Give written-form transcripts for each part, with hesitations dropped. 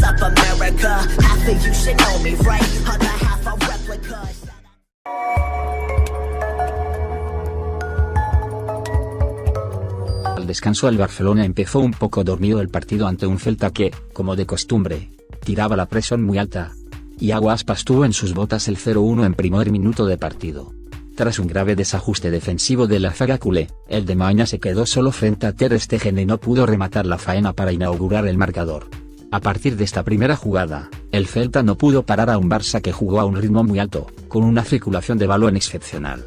up America. Half of you should know me, right? Other half are replicas. Al descanso el Barcelona empezó un poco dormido el partido ante un Celta que, como de costumbre, tiraba la presión muy alta. Iago Aspas tuvo en sus botas el 0-1 en primer minuto de partido. Tras un grave desajuste defensivo de la zaga culé, el de Maña se quedó solo frente a Ter Stegen y no pudo rematar la faena para inaugurar el marcador. A partir de esta primera jugada, el Celta no pudo parar a un Barça que jugó a un ritmo muy alto, con una circulación de balón excepcional.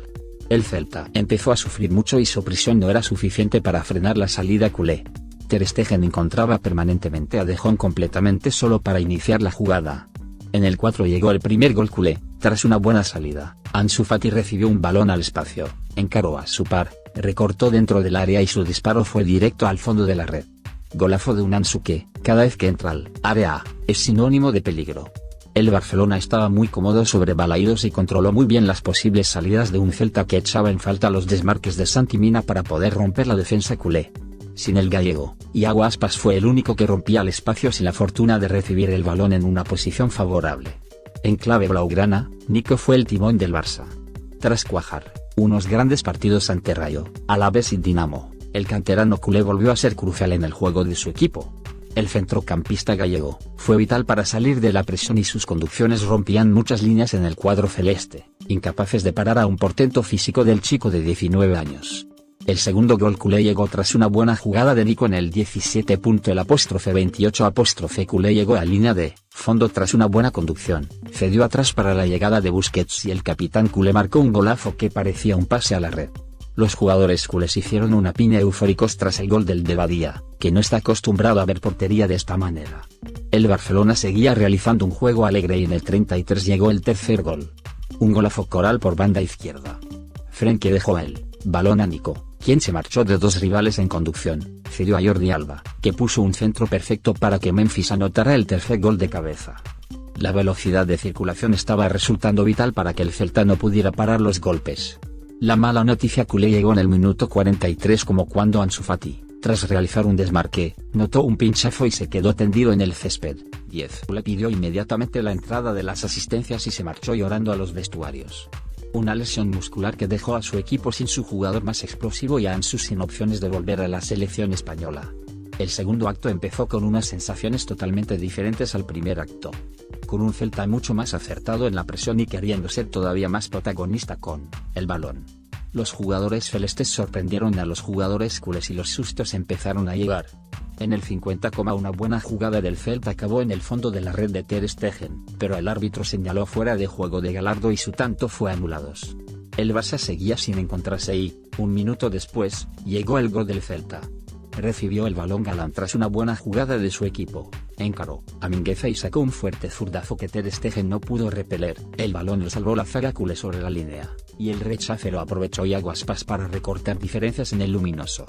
El Celta empezó a sufrir mucho y su presión no era suficiente para frenar la salida culé. Ter Stegen encontraba permanentemente a De Jong completamente solo para iniciar la jugada. En el 4 llegó el primer gol culé, tras una buena salida. Ansu Fati recibió un balón al espacio, encaró a su par, recortó dentro del área y su disparo fue directo al fondo de la red. Golazo de un Ansu que, cada vez que entra al área, es sinónimo de peligro. El Barcelona estaba muy cómodo sobre Balaídos y controló muy bien las posibles salidas de un Celta que echaba en falta los desmarques de Santi Mina para poder romper la defensa culé. Sin el gallego, Iago Aspas fue el único que rompía el espacio sin la fortuna de recibir el balón en una posición favorable. En clave blaugrana, Nico fue el timón del Barça. Tras cuajar unos grandes partidos ante Rayo, Alavés y Dinamo, el canterano culé volvió a ser crucial en el juego de su equipo. El centrocampista gallego fue vital para salir de la presión y sus conducciones rompían muchas líneas en el cuadro celeste, incapaces de parar a un portento físico del chico de 19 años. El segundo gol culé llegó tras una buena jugada de Nico en el 17.28. Culé llegó a línea de fondo tras una buena conducción, cedió atrás para la llegada de Busquets y el capitán culé marcó un golazo que parecía un pase a la red. Los jugadores culés hicieron una piña eufóricos tras el gol del de Badía, que no está acostumbrado a ver portería de esta manera. El Barcelona seguía realizando un juego alegre y en el 33 llegó el tercer gol. Un golazo coral por banda izquierda. Frenkie dejó el balón a Nico, quien se marchó de dos rivales en conducción, cedió a Jordi Alba, que puso un centro perfecto para que Memphis anotara el tercer gol de cabeza. La velocidad de circulación estaba resultando vital para que el Celta no pudiera parar los golpes. La mala noticia culé llegó en el minuto 43 como cuando Ansu Fati, tras realizar un desmarque, notó un pinchazo y se quedó tendido en el césped. 10. Le pidió inmediatamente la entrada de las asistencias y se marchó llorando a los vestuarios. Una lesión muscular que dejó a su equipo sin su jugador más explosivo y a Ansu sin opciones de volver a la selección española. El segundo acto empezó con unas sensaciones totalmente diferentes al primer acto. Con un Celta mucho más acertado en la presión y queriendo ser todavía más protagonista con el balón. Los jugadores celestes sorprendieron a los jugadores culés y los sustos empezaron a llegar. En el 50, una buena jugada del Celta acabó en el fondo de la red de Ter Stegen, pero el árbitro señaló fuera de juego de Gallardo y su tanto fue anulado. El Barça seguía sin encontrarse y, un minuto después, llegó el gol del Celta. Recibió el balón Galán tras una buena jugada de su equipo, encaró a Mingueza y sacó un fuerte zurdazo que Ter Stegen no pudo repeler. El balón lo salvó la zaga culé sobre la línea, y el rechace lo aprovechó Iago Aspas para recortar diferencias en el luminoso.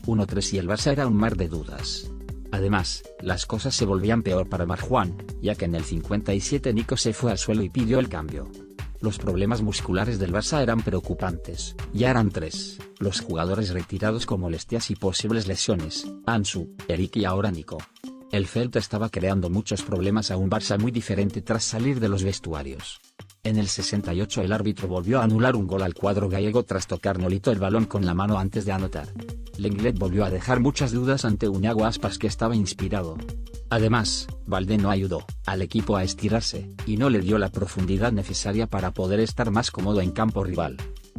1-3 y el Barça era un mar de dudas. Además, las cosas se volvían peor para Marjuán, ya que en el 57 Nico se fue al suelo y pidió el cambio. Los problemas musculares del Barça eran preocupantes, ya eran 3, los jugadores retirados con molestias y posibles lesiones, Ansu, Eric y ahora Nico. El Celta estaba creando muchos problemas a un Barça muy diferente tras salir de los vestuarios. En el 68 el árbitro volvió a anular un gol al cuadro gallego tras tocar Nolito el balón con la mano antes de anotar. Lenglet volvió a dejar muchas dudas ante un Iago Aspas que estaba inspirado. Además, Valdé no ayudó al equipo a estirarse, y no le dio la profundidad necesaria para poder estar más cómodo en campo rival.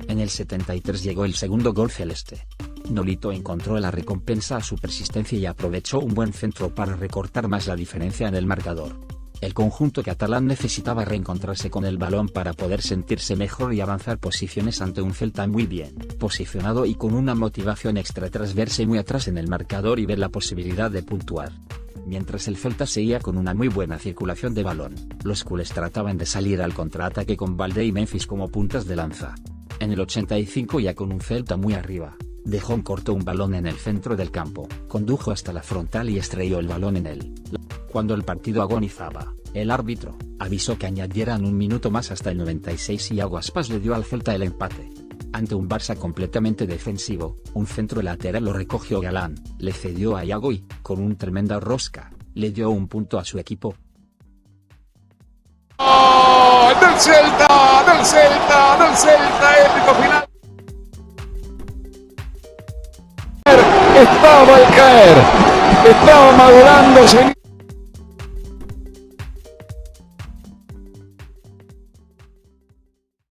En el 73 llegó el segundo gol celeste. Nolito encontró la recompensa a su persistencia y aprovechó un buen centro para recortar más la diferencia en el marcador. El conjunto catalán necesitaba reencontrarse con el balón para poder sentirse mejor y avanzar posiciones ante un Celta muy bien posicionado y con una motivación extra tras verse muy atrás en el marcador y ver la posibilidad de puntuar. Mientras el Celta seguía con una muy buena circulación de balón, los culés trataban de salir al contraataque con Valdé y Memphis como puntas de lanza. En el 85 ya con un Celta muy arriba, De Jong cortó un balón en el centro del campo, condujo hasta la frontal y estrelló el balón en él. Cuando el partido agonizaba, el árbitro avisó que añadieran un minuto más hasta el 96 y Iago Aspas le dio al Celta el empate. Ante un Barça completamente defensivo, un centro lateral lo recogió Galán, le cedió a Iago y, con una tremenda rosca, le dio un punto a su equipo. ¡Oh! ¡Del Celta! ¡Del Celta! ¡Del Celta! ¡Épico final! Estaba al caer, estaba madurando.